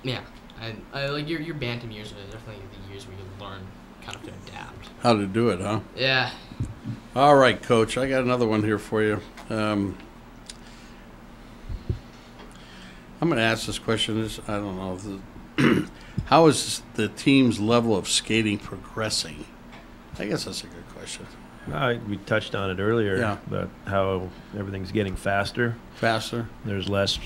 Speaker 2: Yeah, and like your bantam years are definitely the years where you learn kind of to adapt.
Speaker 1: How to do it, huh?
Speaker 2: Yeah.
Speaker 1: All right, Coach. I got another one here for you. I'm going to ask this question. I don't know. How is the team's level of skating progressing? I guess that's a good question.
Speaker 3: We touched on it earlier,
Speaker 1: Yeah.
Speaker 3: about how everything's getting faster.
Speaker 1: Faster?
Speaker 3: There's less.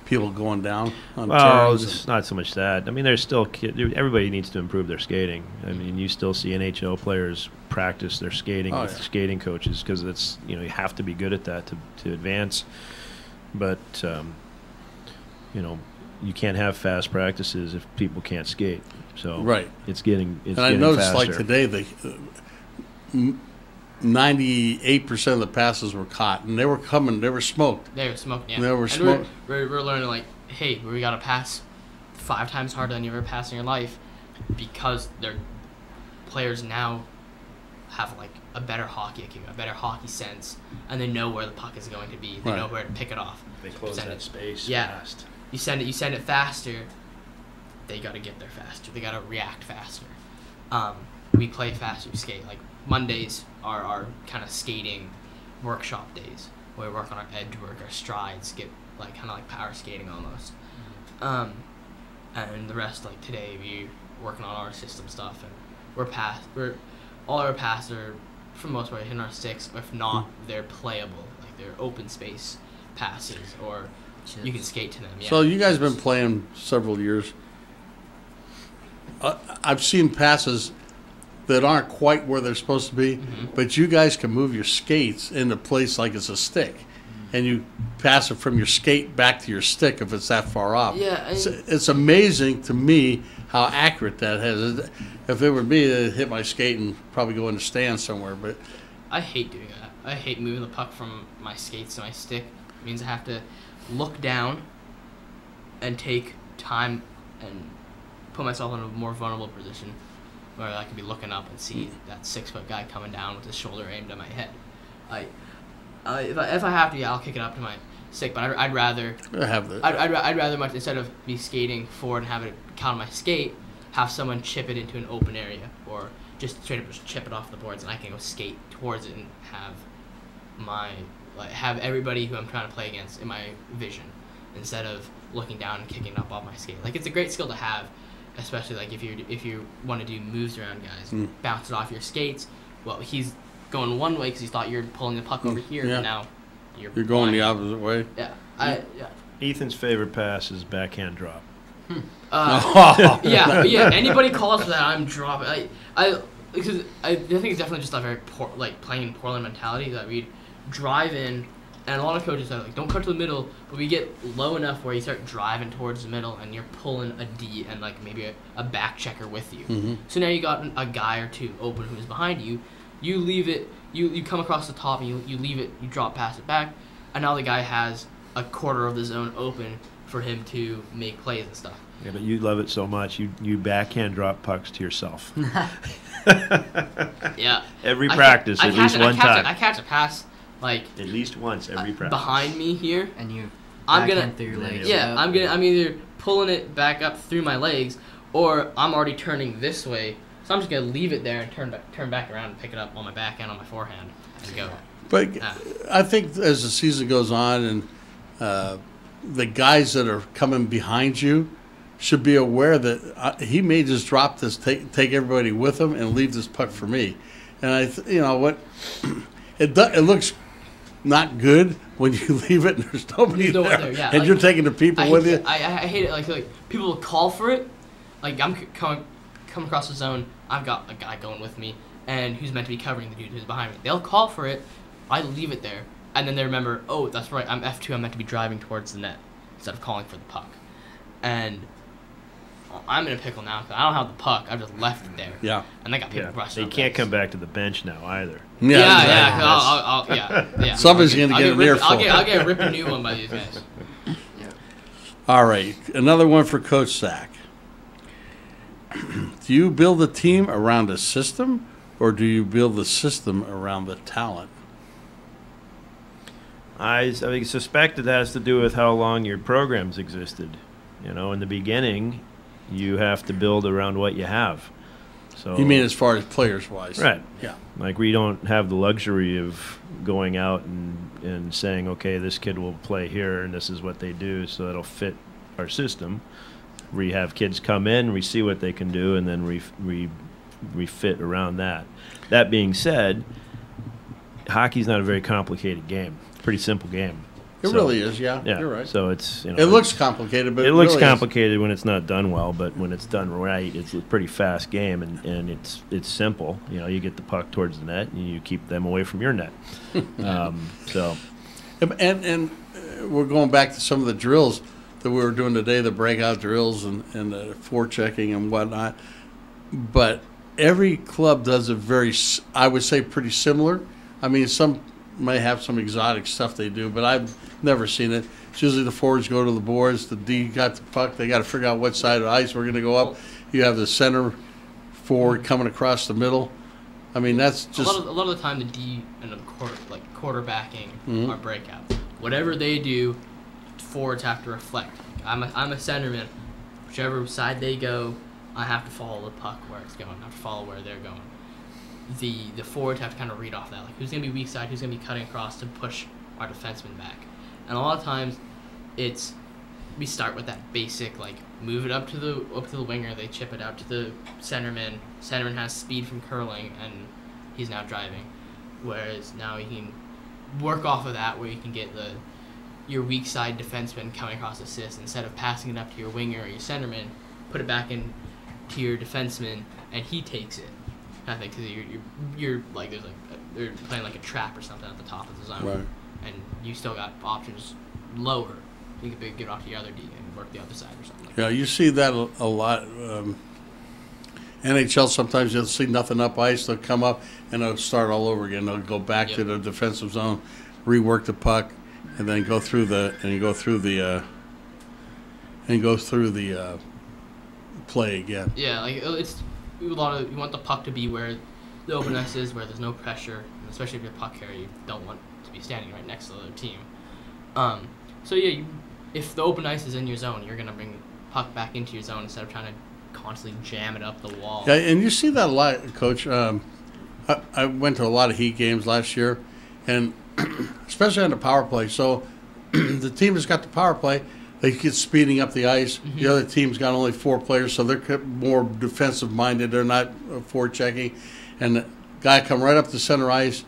Speaker 1: People going down on
Speaker 3: Well,
Speaker 1: turns?
Speaker 3: it's not so much that. I mean, there's still everybody needs to improve their skating. I mean, you still see NHL players practice their skating with skating coaches because it's, you have to be good at that to advance. But you can't have fast practices if people can't skate. So
Speaker 1: Right.
Speaker 3: it's getting
Speaker 1: And I noticed,
Speaker 3: faster.
Speaker 1: like today, 98% of the passes were caught, and they were smoked.
Speaker 2: They were smoked, yeah.
Speaker 1: They were
Speaker 2: And
Speaker 1: smoked.
Speaker 2: We're learning, like, hey, we got to pass 5 times harder than you ever passed in your life because their players now have, like, a better hockey IQ, a better hockey sense, and they know where the puck is going to be. They know where to pick it off.
Speaker 3: They close that space fast.
Speaker 2: You send it faster, they got to get there faster. They got to react faster. We play faster, we skate. Like, Mondays are our kind of skating workshop days where we work on our edge work, our strides, get, like, kind of like power skating almost. And the rest, like today, we working on our system stuff, and all our passes are, for the most part, hitting our sticks. If not, they're playable, like they're open space passes, or you can skate to them. Yeah.
Speaker 1: So you guys have been playing several years. I've seen passes that aren't quite where they're supposed to be, but you guys can move your skates into place like it's a stick, and you pass it from your skate back to your stick if it's that far off.
Speaker 2: Yeah,
Speaker 1: it's amazing to me how accurate that is. If it were me, it'd hit my skate and probably go in the stand somewhere. But
Speaker 2: I hate doing that. I hate moving the puck from my skates to my stick. It means I have to look down and take time and put myself in a more vulnerable position where I could be looking up and see that 6-foot guy coming down with his shoulder aimed at my head. If I have to, yeah, I'll kick it up to my stick. But I'd rather
Speaker 1: have the.
Speaker 2: I'd rather much, instead of me skating forward and have it count on my skate, have someone chip it into an open area, or just straight up just chip it off the boards, and I can go skate towards it and have everybody who I'm trying to play against in my vision, instead of looking down and kicking it up off my skate. Like, it's a great skill to have, especially like if you want to do moves around guys, bounce it off your skates. Well, he's going one way because he thought you're pulling the puck over here, and now you're
Speaker 1: going the opposite way.
Speaker 2: Yeah,
Speaker 3: Ethan's favorite pass is backhand drop.
Speaker 2: Yeah. Anybody calls for that, I'm dropping. Because I think it's definitely just a very playing Portland mentality that we'd drive in, and a lot of coaches are like, don't cut to the middle, but we get low enough where you start driving towards the middle, and you're pulling a D and like maybe a back checker with you. So now you got a guy or two open who's behind you. You leave it. You come across the top and you leave it. You drop past it back, and now the guy has a quarter of the zone open for him to make plays and stuff.
Speaker 3: Yeah, but you love it so much, you backhand drop pucks to yourself.
Speaker 2: Yeah.
Speaker 3: Every practice, at least one time.
Speaker 2: I catch a pass like
Speaker 3: at least once every practice.
Speaker 2: Behind me here,
Speaker 4: and you.
Speaker 2: I'm gonna
Speaker 4: through your legs.
Speaker 2: Yeah, I'm either pulling it back up through my legs, or I'm already turning this way. So I'm just gonna leave it there and turn back around and pick it up on my backhand, on my forehand, and go.
Speaker 1: But I think as the season goes on, and the guys that are coming behind you should be aware that he may just drop this, take everybody with him, and leave this puck for me. And you know what, it looks not good when you leave it and there's nobody there,
Speaker 2: yeah.
Speaker 1: and
Speaker 2: like,
Speaker 1: you're taking the people with you.
Speaker 2: I hate it. Like people will call for it. Like I'm coming across the zone. I've got a guy going with me, and who's meant to be covering the dude who's behind me. They'll call for it. I leave it there, and then they remember, oh, that's right, I'm F2. I'm meant to be driving towards the net instead of calling for the puck. And I'm in a pickle now because I don't have the puck. I've just left it there.
Speaker 1: Yeah.
Speaker 2: And they got people rushing.
Speaker 3: They can't come back to the bench now either.
Speaker 2: Yeah.
Speaker 1: Somebody's going to get an earful.
Speaker 2: I'll get a rip a new one by these guys.
Speaker 1: All right, another one for Coach Zach. Do you build a team around a system, or do you build the system around the talent?
Speaker 3: I suspect it has to do with how long your programs existed. You know, in the beginning, you have to build around what you have. So
Speaker 1: You mean as far as players-wise?
Speaker 3: Right.
Speaker 1: Yeah.
Speaker 3: Like, we don't have the luxury of going out and saying, okay, this kid will play here and this is what they do, so that'll fit our system. We have kids come in, we see what they can do, and then we fit around that. That being said, hockey's not a very complicated game. Pretty simple game.
Speaker 1: It really is, yeah.
Speaker 3: Yeah,
Speaker 1: You're right.
Speaker 3: So it's, you know,
Speaker 1: It looks complicated, but
Speaker 3: it looks
Speaker 1: really
Speaker 3: complicated when it's not done well, but when it's done right, it's a pretty fast game, and it's simple. You know, you get the puck towards the net, and you keep them away from your net. So,
Speaker 1: and we're going back to some of the drills that we were doing today, the breakout drills and the forechecking and whatnot. But every club does a very, I would say, pretty similar. I mean, some may have some exotic stuff they do, but I've never seen it. It's usually the forwards go to the boards, the D got the puck, they got to figure out what side of the ice we're going to go up. You have the center forward coming across the middle. I mean, that's just
Speaker 2: a lot of the time the D and the quarterbacking are breakouts. Whatever they do, forwards have to reflect. I'm a centerman. Whichever side they go, I have to follow the puck where it's going. I have to follow where they're going. The forwards have to kind of read off that, like who's going to be weak side, who's going to be cutting across to push our defenseman back. And a lot of times, we start with that basic, like move it up to the winger, they chip it out to the centerman. Centerman has speed from curling, and he's now driving. Whereas now you can work off of that, where you can get your weak side defenseman coming across assist instead of passing it up to your winger or your centerman, put it back in to your defenseman, and he takes it. I think because you're like they're playing like a trap or something at the top of the zone,
Speaker 1: right.
Speaker 2: And you still got options lower. You can get off to your other D and work the other side or something.
Speaker 1: Yeah, you see that a lot. NHL, sometimes you'll see nothing up ice. They'll come up and they'll start all over again. They'll go back to the defensive zone, rework the puck, and then go through the play again.
Speaker 2: Yeah, like it's you want the puck to be where the open ice is, where there's no pressure, and especially if you're a puck carrier, you don't want to be standing right next to the other team. So yeah, if the open ice is in your zone, you're gonna bring the puck back into your zone instead of trying to constantly jam it up the wall.
Speaker 1: Yeah, and you see that a lot, Coach. I went to a lot of Heat games last year, and especially on the power play. So the team that's got the power play, they get speeding up the ice. Mm-hmm. The other team's got only 4 players, so they're more defensive-minded. They're not forechecking. And the guy come right up the center ice,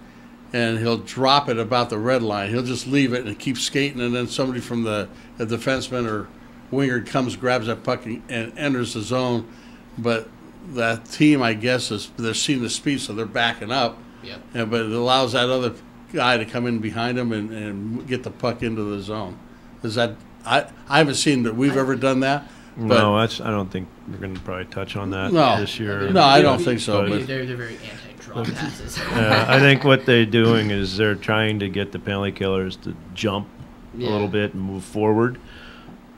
Speaker 1: and he'll drop it about the red line. He'll just leave it and keep skating, and then somebody from the defenseman or winger comes, grabs that puck, and enters the zone. But that team, I guess, they're seeing the speed, so they're backing up.
Speaker 2: Yep.
Speaker 1: But it allows that other guy to come in behind him and get the puck into the zone. Is that I haven't seen that we've ever done that.
Speaker 3: No, I don't think we're going to probably touch on that this year.
Speaker 1: No, I don't think so.
Speaker 2: But they're very anti-draw passes.
Speaker 3: I think what they're doing is they're trying to get the penalty killers to jump a little bit and move forward,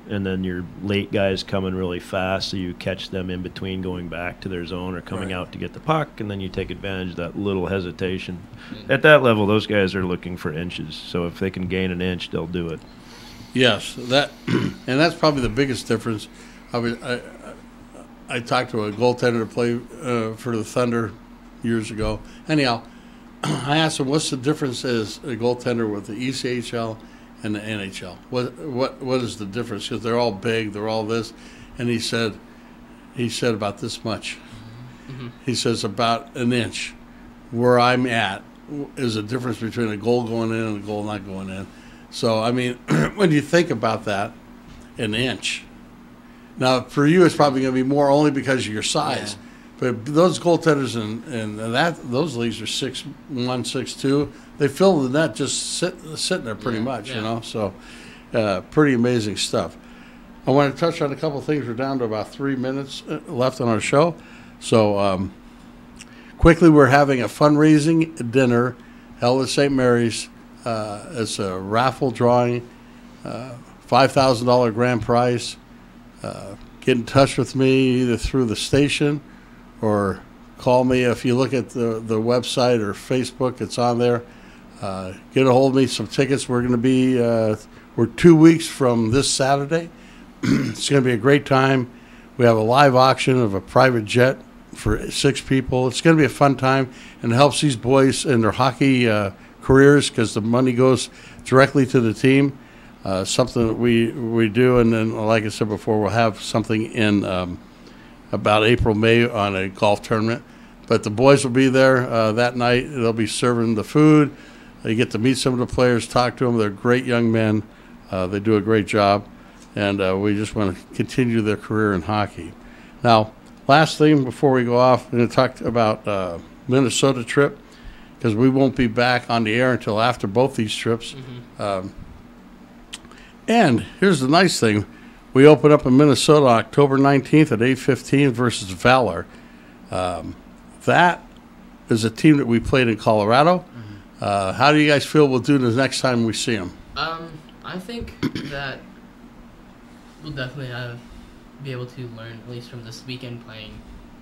Speaker 3: and then your late guys coming really fast, so you catch them in between going back to their zone or coming out to get the puck, and then you take advantage of that little hesitation. At that level, those guys are looking for inches, so if they can gain an inch, they'll do it.
Speaker 1: Yes, and that's probably the biggest difference. I talked to a goaltender to play for the Thunder years ago. Anyhow, I asked him, what's the difference as a goaltender with the ECHL and the NHL? What is the difference? Because they're all big, they're all this, and he said about this much.
Speaker 2: Mm-hmm.
Speaker 1: He says about an inch. Where I'm at is a difference between a goal going in and a goal not going in. So I mean, when you think about that, an inch. Now for you, it's probably going to be more only because of your size.
Speaker 4: Yeah.
Speaker 1: But those goaltenders and those leagues are 6'1", 6'2". They fill the net just sitting there pretty much,
Speaker 2: yeah.
Speaker 1: you know. So, pretty amazing stuff. I want to touch on a couple of things. We're down to about 3 minutes left on our show. So, quickly, we're having a fundraising dinner held at St. Mary's. It's a raffle drawing, $5,000 grand prize. Get in touch with me either through the station or call me. If you look at the website or Facebook, it's on there. Get a hold of me. Some tickets. We're going to be, we're 2 weeks from this Saturday. It's going to be a great time. We have a live auction of a private jet for 6 people. It's going to be a fun time and it helps these boys in their hockey careers because the money goes directly to the team. Something that we do. And then, like I said before, we'll have something in about April, May on a golf tournament. But the boys will be there that night. They'll be serving the food. You get to meet some of the players, talk to them. They're great young men. They do a great job. And we just want to continue their career in hockey. Now, last thing before we go off, I'm going to talk about Minnesota trip because we won't be back on the air until after both these trips.
Speaker 2: Mm-hmm.
Speaker 1: And here's the nice thing. We open up in Minnesota October 19th at 8:15 versus Valor. That is a team that we played in Colorado.
Speaker 2: Mm-hmm.
Speaker 1: How do you guys feel we'll do the next time we see them?
Speaker 2: I think that we'll definitely be able to learn, at least from this weekend playing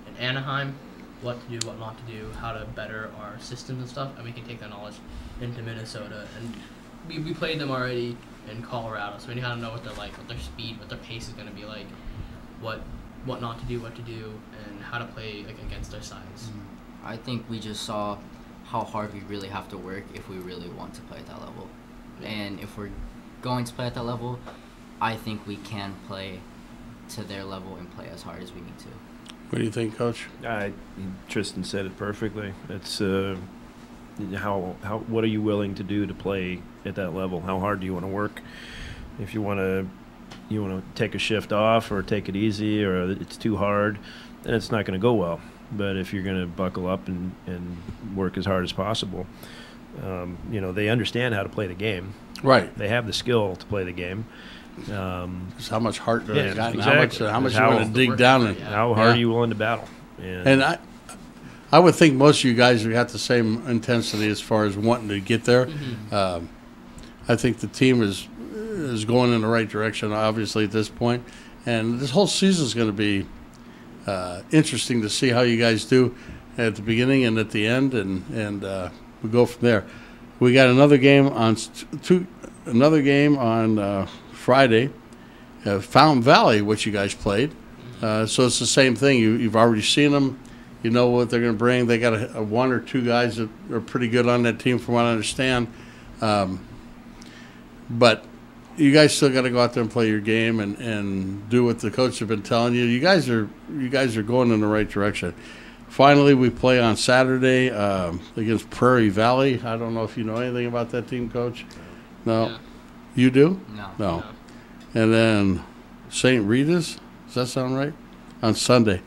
Speaker 2: in Anaheim, what to do, what not to do, how to better our systems and stuff, and we can take that knowledge into Minnesota. And we played them already in Colorado, so we kind of know what they're like, what their speed, what their pace is going to be like, what not to do, what to do, and how to play against their size.
Speaker 4: I think we just saw how hard we really have to work if we really want to play at that level. And if we're going to play at that level, I think we can play to their level and play as hard as we need to.
Speaker 1: What do you think, Coach?
Speaker 3: Tristan said it perfectly. It's what are you willing to do to play at that level? How hard do you want to work? If you want to take a shift off or take it easy or it's too hard, then it's not going to go well. But if you're going to buckle up and work as hard as possible, they understand how to play the game.
Speaker 1: Right.
Speaker 3: They have the skill to play the game.
Speaker 1: Just how much heart do they got?
Speaker 3: Exactly.
Speaker 1: How much you want to dig down and
Speaker 3: how hard are you willing to battle?
Speaker 1: And I would think most of you guys have got the same intensity as far as wanting to get there.
Speaker 2: Mm-hmm.
Speaker 1: I think the team is going in the right direction, obviously, at this point. And this whole season is going to be interesting to see how you guys do at the beginning and at the end, and we go from there. We got another game on Friday, Fountain Valley, which you guys played. So it's the same thing. You've already seen them. You know what they're going to bring. They got a one or two guys that are pretty good on that team, from what I understand. But you guys still got to go out there and play your game and do what the coach have been telling you. You guys are going in the right direction. Finally, we play on Saturday against Prairie Valley. I don't know if you know anything about that team, Coach. No,
Speaker 2: Yeah.
Speaker 1: You do?
Speaker 4: No.
Speaker 1: And then St. Rita's. Does that sound right? On Sunday.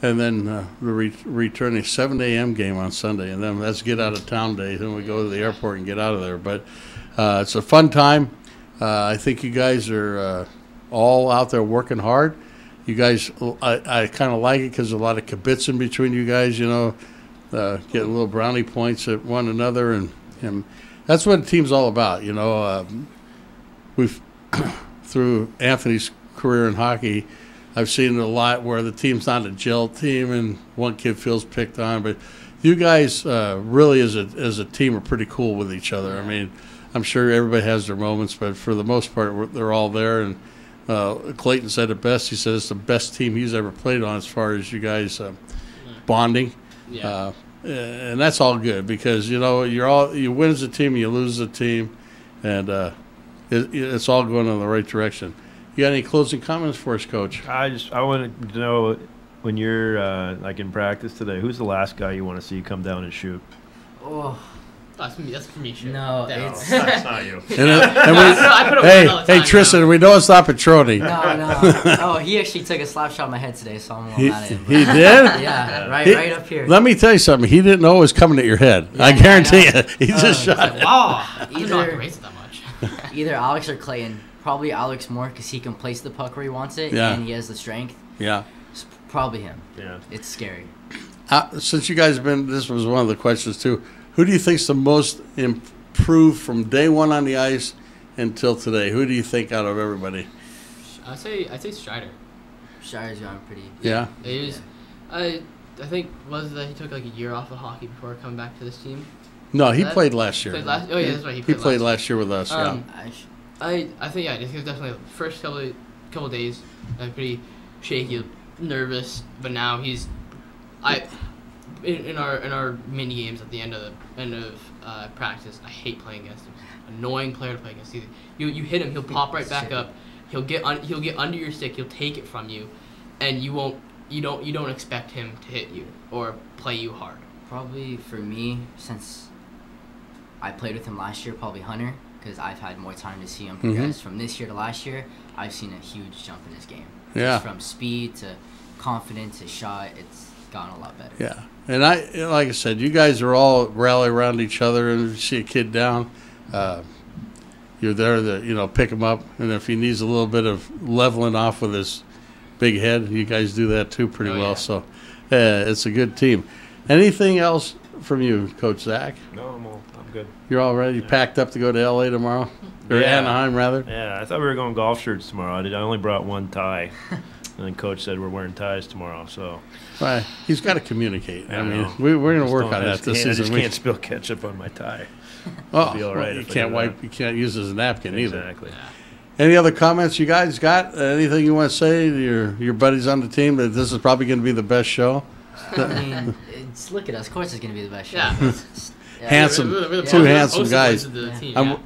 Speaker 1: And then we return a 7 a.m. game on Sunday. And then that's get out of town day. Then we go to the airport and get out of there. But it's a fun time. I think you guys are all out there working hard. You guys, I kind of like it because there's a lot of kibitzing between you guys, getting little brownie points at one another. And that's what the team's all about, We've, through Anthony's career in hockey, I've seen it a lot where the team's not a gel team and one kid feels picked on. But you guys really, as a team, are pretty cool with each other. I mean, I'm sure everybody has their moments, but for the most part, they're all there. And Clayton said it best. He said it's the best team he's ever played on as far as you guys bonding.
Speaker 2: Yeah.
Speaker 1: And that's all good because, you win as a team, you lose as a team. And it's all going in the right direction. You got any closing comments for us, Coach?
Speaker 3: I wanted to know, when you're like in practice today, who's the last guy you want to see come down and shoot?
Speaker 4: Oh,
Speaker 2: That's for me. Sure.
Speaker 4: no,
Speaker 2: No.
Speaker 4: it's
Speaker 3: That's not you.
Speaker 2: I put up one all the
Speaker 1: Hey,
Speaker 2: time,
Speaker 1: Tristan, we know it's not Petroni.
Speaker 4: no. Oh, he actually took a slap shot on my head today, so I'm a little mad at him.
Speaker 1: He did?
Speaker 4: Yeah, right up here.
Speaker 1: Let me tell you something. He didn't know it was coming at your head. I guarantee you. He just shot it.
Speaker 2: Wow. I did not raise it that much.
Speaker 4: Either Alex or Clayton. Probably Alex more because he can place the puck where he wants it,
Speaker 1: Yeah.
Speaker 4: and he has the strength.
Speaker 1: Yeah.
Speaker 4: It's probably him.
Speaker 3: Yeah.
Speaker 4: It's scary.
Speaker 1: Since you guys have been, this was one of the questions too. Who do you think's the most improved from day one on the ice until today? Who do you think out of everybody?
Speaker 2: I'd say Strider.
Speaker 4: Shire's gone pretty.
Speaker 1: Yeah.
Speaker 2: He was, I think he took like a year off of hockey before coming back to this team.
Speaker 1: No, he
Speaker 2: That-
Speaker 1: played last year.
Speaker 2: Played last, oh yeah, that's right.
Speaker 1: He played last year with us. Yeah.
Speaker 2: I think it was definitely the first couple days pretty shaky, nervous, but now he's in our mini games at the end of practice. I hate playing against him. Annoying player to play against. You hit him, he'll pop right back up. He'll get under your stick. He'll take it from you, and you don't expect him to hit you or play you hard.
Speaker 4: Probably for me, since I played with him last year, probably Hunter, because I've had more time to see him progress. From this year to last year, I've seen a huge jump in his game.
Speaker 1: Yeah.
Speaker 4: Just from speed to confidence to shot, it's gotten a lot better.
Speaker 1: Yeah. And like I said, you guys are all rally around each other, and if you see a kid down, you're there to pick him up, and if he needs a little bit of leveling off with his big head, you guys do that too pretty well.
Speaker 2: Yeah.
Speaker 1: So it's a good team. Anything else from you, Coach Zach?
Speaker 3: No, I'm good.
Speaker 1: You're all ready? Packed up to go to L.A. tomorrow? Or
Speaker 3: Yeah.
Speaker 1: Anaheim, rather?
Speaker 3: Yeah, I thought we were going golf shirts tomorrow. I only brought one tie. And then Coach said we're wearing ties tomorrow, so.
Speaker 1: Right. He's got to communicate. I mean,
Speaker 3: know.
Speaker 1: we're going to
Speaker 3: Just
Speaker 1: work
Speaker 3: don't-
Speaker 1: on
Speaker 3: I
Speaker 1: that
Speaker 3: just
Speaker 1: this
Speaker 3: can't- I
Speaker 1: season.
Speaker 3: just can't spill ketchup on my tie.
Speaker 1: Oh,
Speaker 3: be all right
Speaker 1: you
Speaker 3: if I
Speaker 1: can't
Speaker 3: do
Speaker 1: wipe.
Speaker 3: that.
Speaker 1: You can't use it as a napkin either.
Speaker 3: Exactly.
Speaker 1: Any other comments you guys got? Anything you want to say to your buddies on the team that this is probably going to be the best show?
Speaker 4: I mean, look at us. Of course, it's gonna be the best show.
Speaker 2: Yeah.
Speaker 4: Yeah.
Speaker 1: Handsome.
Speaker 2: We're the
Speaker 1: Two
Speaker 2: most
Speaker 1: handsome
Speaker 2: poster
Speaker 1: guys.
Speaker 2: boys of the team,
Speaker 1: I'm-
Speaker 2: yeah.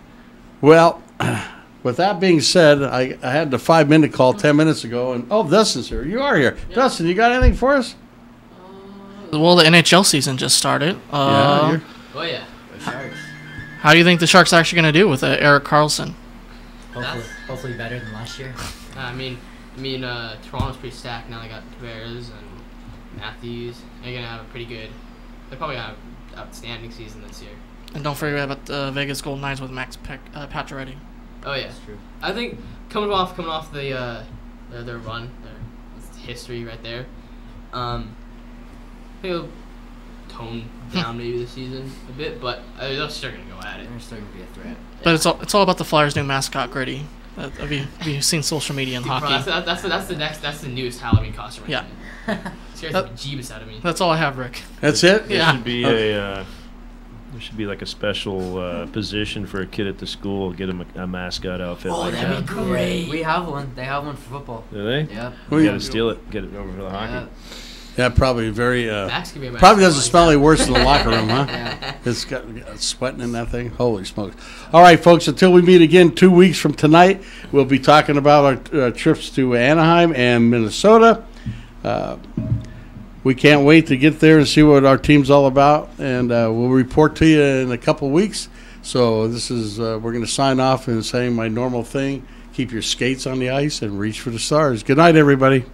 Speaker 1: Well, with that being said, I had the 5-minute call 10 minutes ago, and Dustin's here. You are here.
Speaker 2: Yeah.
Speaker 1: Dustin, you got anything for us?
Speaker 5: Well, the NHL season just started.
Speaker 1: Yeah, you're-
Speaker 2: Oh yeah.
Speaker 4: Go Sharks.
Speaker 5: How do you think the Sharks are actually going to do with Eric Carlson?
Speaker 4: Hopefully better than last year.
Speaker 2: I mean, Toronto's pretty stacked now. They got Tavares and Matthews. They're gonna have a pretty good. They're probably gonna have an outstanding season this year.
Speaker 5: And don't forget about the Vegas Golden Knights with Max Pacioretty.
Speaker 2: Oh yeah.
Speaker 4: That's true.
Speaker 2: I think coming off their run, their history right there. I think it'll tone down maybe this season a bit, but they're still gonna go at it.
Speaker 4: They're still gonna be a threat.
Speaker 5: But it's all about the Flyers' new mascot, Gritty. Have you seen social media in
Speaker 2: Dude,
Speaker 5: hockey?
Speaker 2: bro, that's the newest Halloween costume. Right
Speaker 5: Yeah.
Speaker 2: there. Scares the bejeebus out of me.
Speaker 5: That's all I have, Rick.
Speaker 1: That's it?
Speaker 3: There
Speaker 5: Yeah.
Speaker 3: should be there should be like a special position for a kid at the school. Get him a mascot outfit.
Speaker 2: Oh,
Speaker 3: like
Speaker 2: that'd
Speaker 3: that.
Speaker 2: be great.
Speaker 4: We have one. They have one for football.
Speaker 3: Do they?
Speaker 4: Yep.
Speaker 1: We
Speaker 3: We got to steal it. Get it over for the hockey.
Speaker 4: Yeah.
Speaker 1: Yeah, probably very.
Speaker 2: Max could be a
Speaker 1: Probably
Speaker 2: mascot
Speaker 1: doesn't smell any
Speaker 2: that.
Speaker 1: worse in the locker room, huh?
Speaker 4: Yeah.
Speaker 1: It's got sweating in that thing. Holy smokes! All right, folks. Until we meet again 2 weeks from tonight, we'll be talking about our trips to Anaheim and Minnesota. We can't wait to get there and see what our team's all about, and we'll report to you in a couple weeks. So this is we're going to sign off and saying my normal thing: keep your skates on the ice and reach for the stars. Good night, everybody.